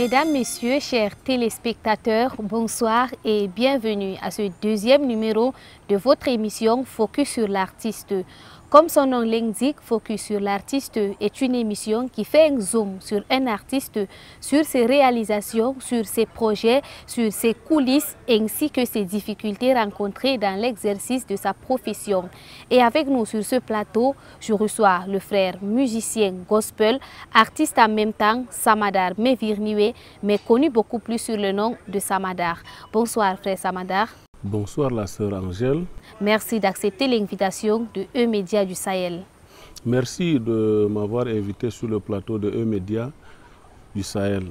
Mesdames, Messieurs, chers téléspectateurs, bonsoir et bienvenue à ce deuxième numéro de votre émission Focus sur l'artiste. Comme son nom l'indique, Focus sur l'artiste est une émission qui fait un zoom sur un artiste, sur ses réalisations, sur ses projets, sur ses coulisses ainsi que ses difficultés rencontrées dans l'exercice de sa profession. Et avec nous sur ce plateau, je reçois le frère musicien gospel, artiste en même temps, Samadar Mevirniwe, mais connu beaucoup plus sur le nom de Samadar. Bonsoir frère Samadar. Bonsoir la sœur Angèle. Merci d'accepter l'invitation de E-Média du Sahel. Merci de m'avoir invité sur le plateau de E-Média du Sahel.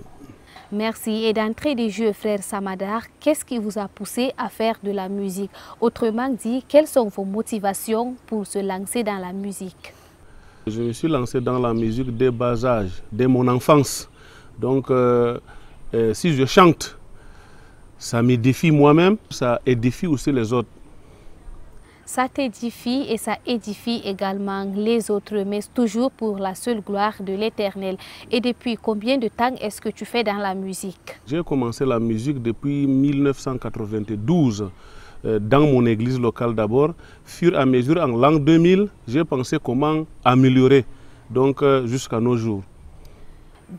Merci. Et d'entrée de jeu, frère Samadar, qu'est-ce qui vous a poussé à faire de la musique? Autrement dit, quelles sont vos motivations pour se lancer dans la musique? Je me suis lancé dans la musique dès bas âge, dès mon enfance. Donc, si je chante, ça m'édifie moi-même, ça édifie aussi les autres. Ça t'édifie et ça édifie également les autres, mais toujours pour la seule gloire de l'Éternel. Et depuis combien de temps est-ce que tu fais dans la musique? J'ai commencé la musique depuis 1992, dans mon église locale d'abord. Fur et à mesure, en l'an 2000, j'ai pensé comment améliorer, donc jusqu'à nos jours.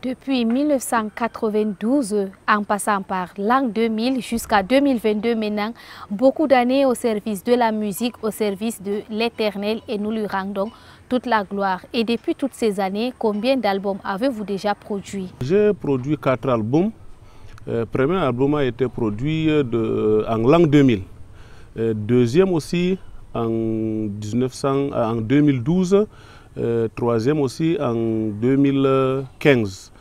Depuis 1992, en passant par l'an 2000 jusqu'à 2022 maintenant, beaucoup d'années au service de la musique, au service de l'Éternel, et nous lui rendons toute la gloire. Et depuis toutes ces années, combien d'albums avez-vous déjà produit? J'ai produit 4 albums. Le premier album a été produit en l'an 2000. Deuxième aussi en 2012. Troisième aussi en 2015,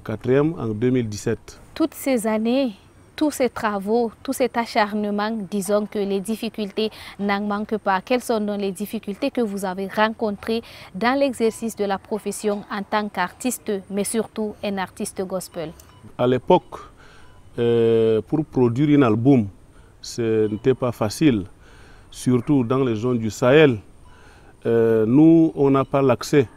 quatrième en 2017. Toutes ces années, tous ces travaux, tout cet acharnement, disons que les difficultés n'en manquent pas. Quelles sont donc les difficultés que vous avez rencontrées dans l'exercice de la profession en tant qu'artiste, mais surtout un artiste gospel? À l'époque, pour produire un album, ce n'était pas facile, surtout dans les zones du Sahel. Nous, on n'a pas l'accès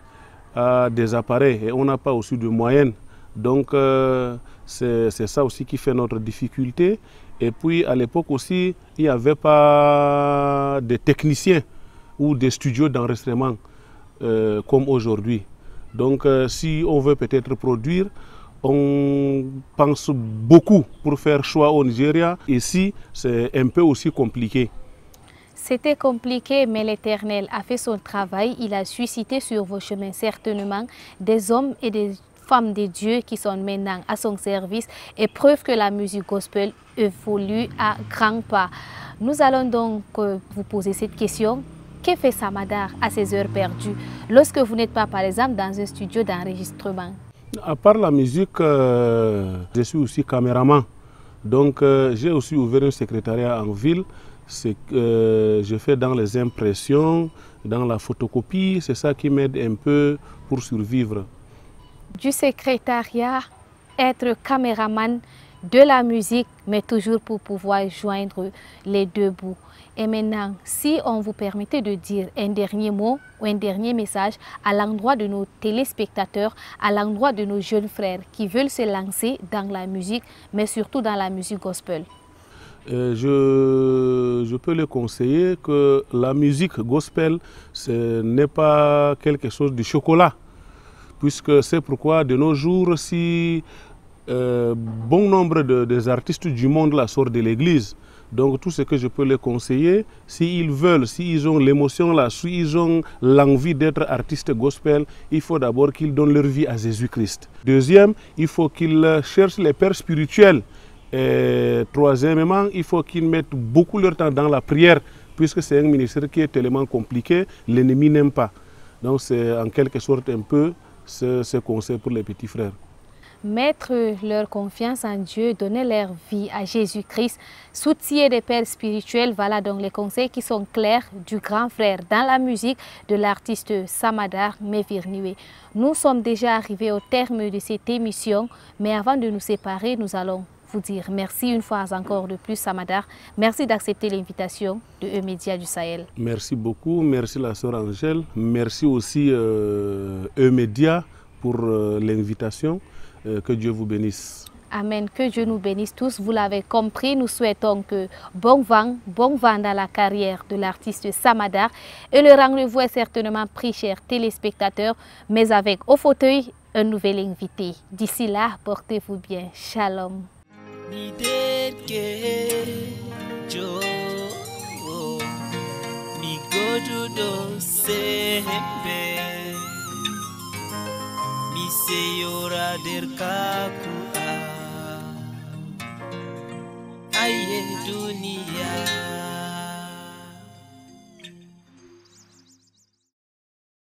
à des appareils et on n'a pas aussi de moyens. Donc, c'est ça aussi qui fait notre difficulté. Et puis, à l'époque aussi, il n'y avait pas de techniciens ou des studios d'enregistrement comme aujourd'hui. Donc, si on veut peut-être produire, on pense beaucoup pour faire choix au Nigeria. Ici, c'est un peu aussi compliqué. C'était compliqué, mais l'Éternel a fait son travail. Il a suscité sur vos chemins certainement des hommes et des femmes de Dieu qui sont maintenant à son service, et preuve que la musique gospel évolue à grands pas. Nous allons donc vous poser cette question. Que fait Samadar à ses heures perdues lorsque vous n'êtes pas, par exemple, dans un studio d'enregistrement? À part la musique, je suis aussi caméraman. Donc, j'ai aussi ouvert un secrétariat en ville. C'est que je fais dans les impressions, dans la photocopie, c'est ça qui m'aide un peu pour survivre. Du secrétariat, être caméraman, de la musique, mais toujours pour pouvoir joindre les deux bouts. Et maintenant, si on vous permettait de dire un dernier mot ou un dernier message à l'endroit de nos téléspectateurs, à l'endroit de nos jeunes frères qui veulent se lancer dans la musique, mais surtout dans la musique gospel. Je peux le conseiller que la musique gospel, ce n'est pas quelque chose de chocolat. Puisque c'est pourquoi de nos jours, si bon nombre des artistes du monde là sortent de l'église, donc tout ce que je peux les conseiller, s'ils veulent, s'ils ont l'émotion là, s'ils ont l'envie d'être artistes gospel, il faut d'abord qu'ils donnent leur vie à Jésus-Christ. Deuxième, il faut qu'ils cherchent les pères spirituels. Et troisièmement, il faut qu'ils mettent beaucoup leur temps dans la prière, puisque c'est un ministère qui est tellement compliqué, l'ennemi n'aime pas. Donc c'est en quelque sorte un peu ce conseil pour les petits frères. Mettre leur confiance en Dieu, donner leur vie à Jésus-Christ, soutenir des pères spirituels, voilà donc les conseils qui sont clairs du grand frère dans la musique de l'artiste Samadar Mevirniwe. Nous sommes déjà arrivés au terme de cette émission, mais avant de nous séparer, nous allons vous dire merci une fois encore de plus, Samadar. Merci d'accepter l'invitation de E-Média du Sahel. Merci beaucoup, merci la sœur Angèle. Merci aussi E-Média pour l'invitation. Que Dieu vous bénisse. Amen. Que Dieu nous bénisse tous. Vous l'avez compris, nous souhaitons que bon vent dans la carrière de l'artiste Samadar. Et le rendez-vous est certainement pris, chers téléspectateurs, mais avec au fauteuil un nouvel invité. D'ici là, portez-vous bien. Shalom. Aye dunia